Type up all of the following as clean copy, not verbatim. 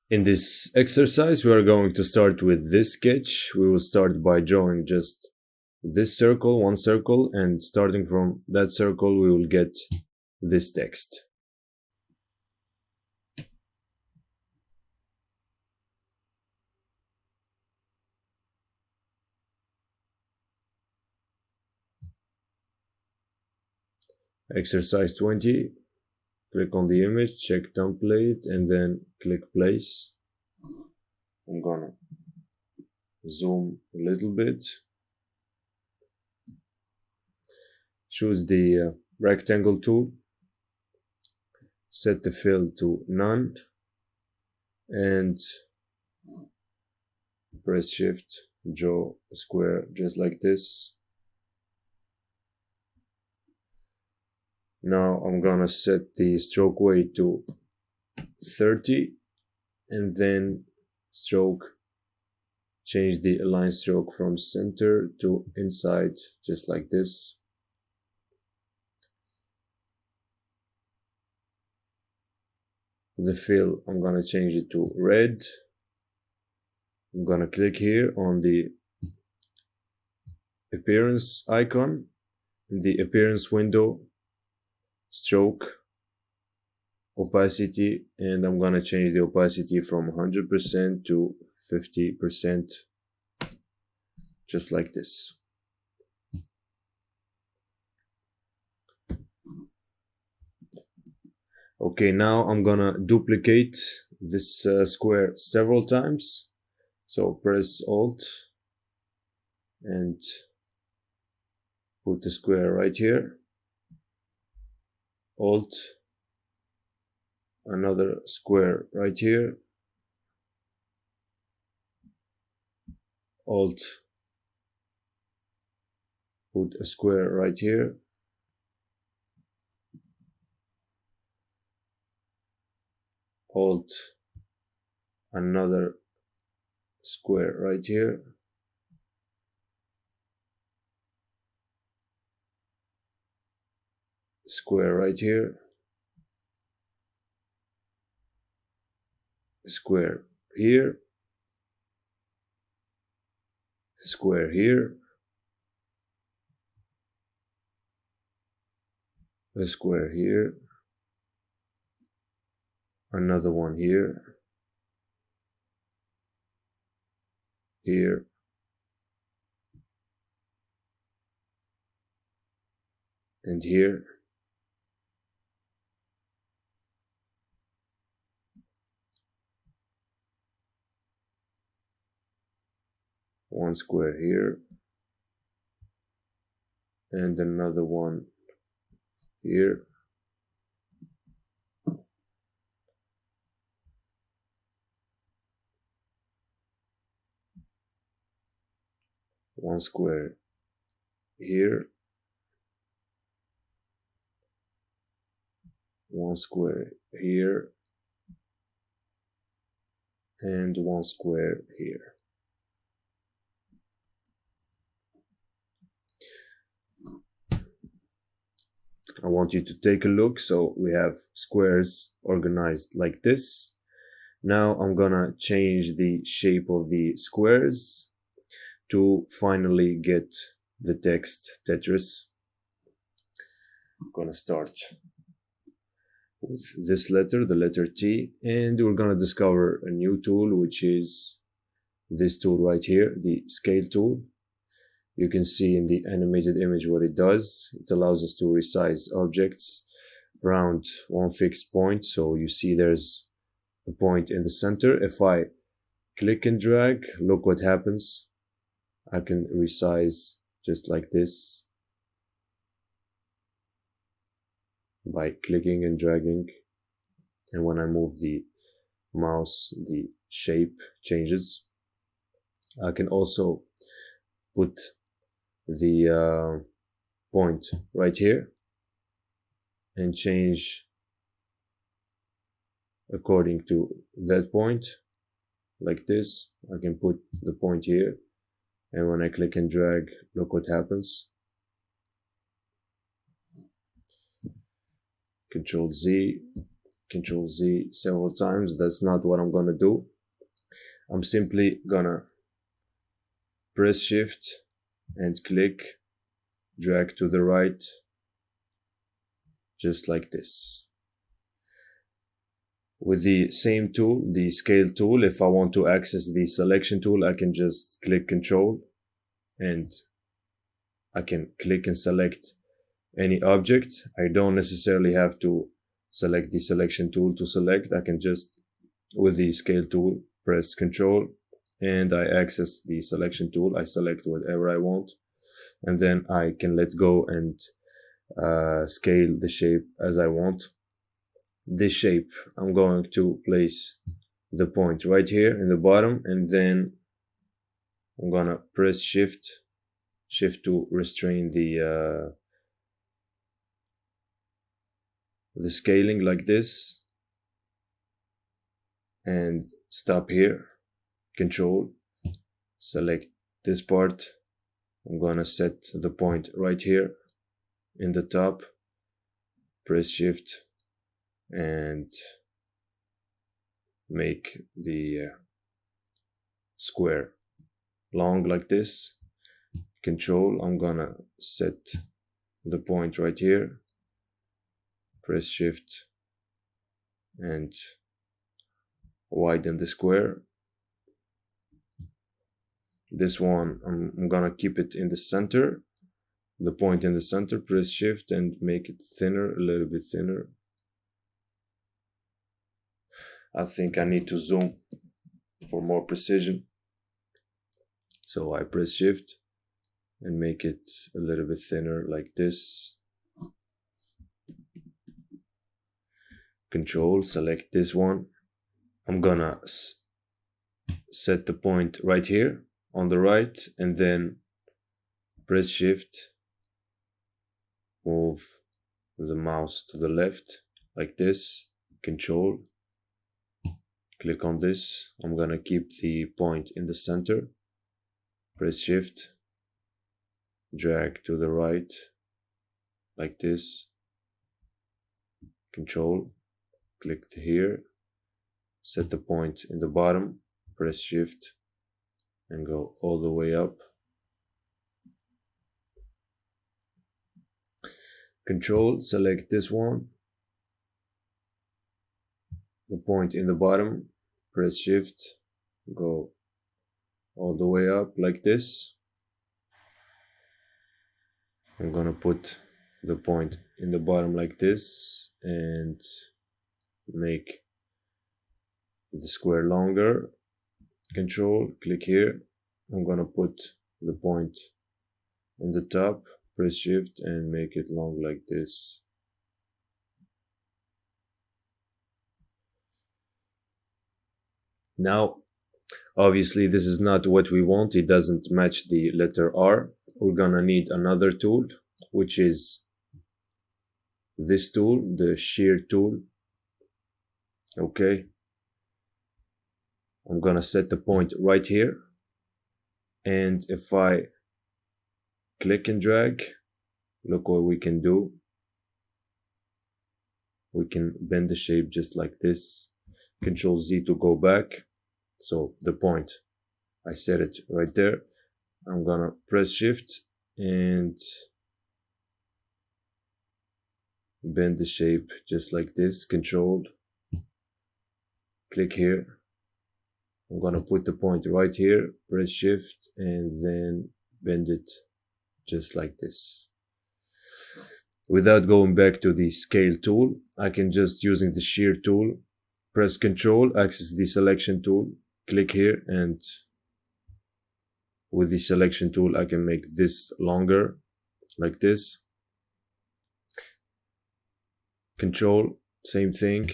In this exercise, we are going to start with this sketch. We will start by drawing just this circle, one circle, and starting from that circle, we will get this text. Exercise 20, click on the image, check template, and then click place. I'm gonna zoom a little bit. Choose the rectangle tool, set the fill to none, and press shift, draw a square just like this. Now I'm gonna set the stroke weight to 30 and then change the align stroke from center to inside just like this. The fill, I'm gonna change it to red. I'm gonna click here on the appearance icon in the appearance window, stroke, opacity, and I'm gonna change the opacity from 100% to 50%, just like this. Okay, now I'm gonna duplicate this square several times. So press Alt and put the square right here. Alt, another square right here. Alt, put a square right here. Alt, another square right here. Square right here. Square here. Square here. A square here. Another one here. Here. And here. One square here. And another one here. One square here. One square here. And one square here. I want you to take a look. So we have squares organized like this. Now I'm gonna change the shape of the squares to finally get the text Tetris. I'm gonna start with this letter, the letter T, and we're gonna discover a new tool, which is this tool right here, the scale tool. You can see in the animated image what it does. It allows us to resize objects around one fixed point. So you see there's a point in the center. If I click and drag, look what happens. I can resize just like this by clicking and dragging. And when I move the mouse, the shape changes. I can also put the point right here and change according to that point like this. I can put the point here, and when I click and drag, look what happens. Control Z, Control Z several times. That's not what I'm gonna do. I'm simply gonna press Shift and click, drag to the right, just like this. With the same tool, the scale tool, if I want to access the selection tool, I can just click Control and I can click and select any object. I don't necessarily have to select the selection tool to select. I can just, with the scale tool, press Control and I access the selection tool. I select whatever I want and then I can let go and scale the shape as I want. This shape, I'm going to place the point right here in the bottom and then I'm gonna press shift to restrain the scaling like this and stop here. Control, select this part. I'm gonna set the point right here in the top, press shift and make the square long like this. Control, I'm gonna set the point right here, press shift and widen the square. This one, I'm gonna keep it in the center, the point in the center, press shift and make it thinner, a little bit thinner. I think I need to zoom for more precision. So I press shift and make it a little bit thinner like this. Control, select this one. I'm gonna set the point right here on the right and then press shift, move the mouse to the left like this. Control, click on this. I'm gonna keep the point in the center, press shift, drag to the right like this. Control, click here, set the point in the bottom, press shift and go all the way up. Control, select this one, the point in the bottom, press shift, go all the way up like this. I'm gonna put the point in the bottom like this and make the square longer. Control, click here. I'm gonna put the point in the top, press shift and make it long like this. Now, obviously this is not what we want. It doesn't match the letter R. We're gonna need another tool, which is this tool, the shear tool. Okay. I'm gonna set the point right here. And if I click and drag, look what we can do. We can bend the shape just like this. Control Z to go back. So the point, I set it right there. I'm gonna press shift and bend the shape just like this. Control, click here. I'm gonna put the point right here, press shift and then bend it just like this. Without going back to the scale tool, I can just, using the shear tool, press Control, access the selection tool, click here, and with the selection tool I can make this longer like this. Control, same thing,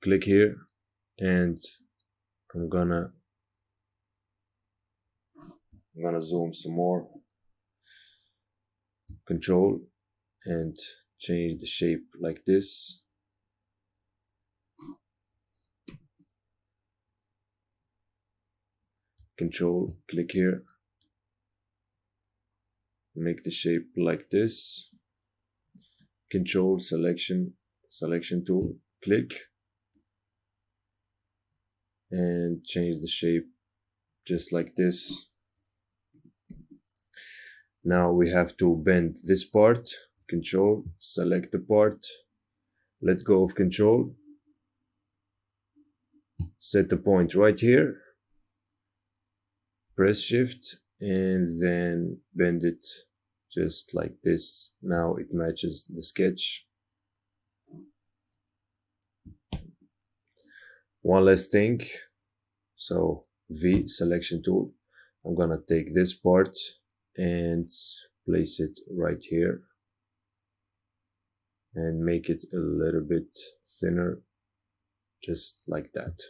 click here, and I'm gonna zoom some more. Control and change the shape like this. Control, click here, make the shape like this. Control, selection tool, click, and change the shape just like this. Now we have to bend this part. Control, select the part, let go of control, set the point right here, press shift, and then bend it just like this. Now it matches the sketch. One last thing. So V, selection tool. I'm gonna take this part and place it right here and make it a little bit thinner, just like that.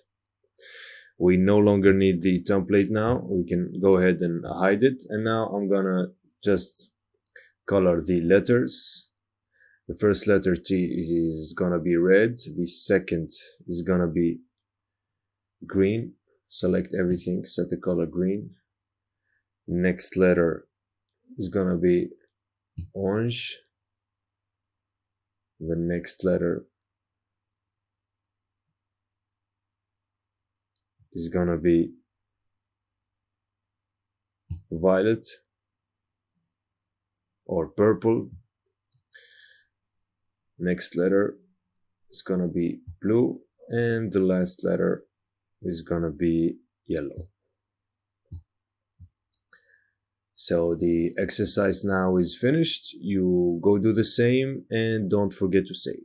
We no longer need the template now. We can go ahead and hide it. And now I'm gonna just color the letters. The first letter T is gonna be red. The second is gonna be green. Select everything, set the color green. Next letter is gonna be orange. The next letter is gonna be violet or purple. Next letter is gonna be blue, and the last letter is gonna be yellow. So the exercise now is finished. You go do the same and don't forget to save.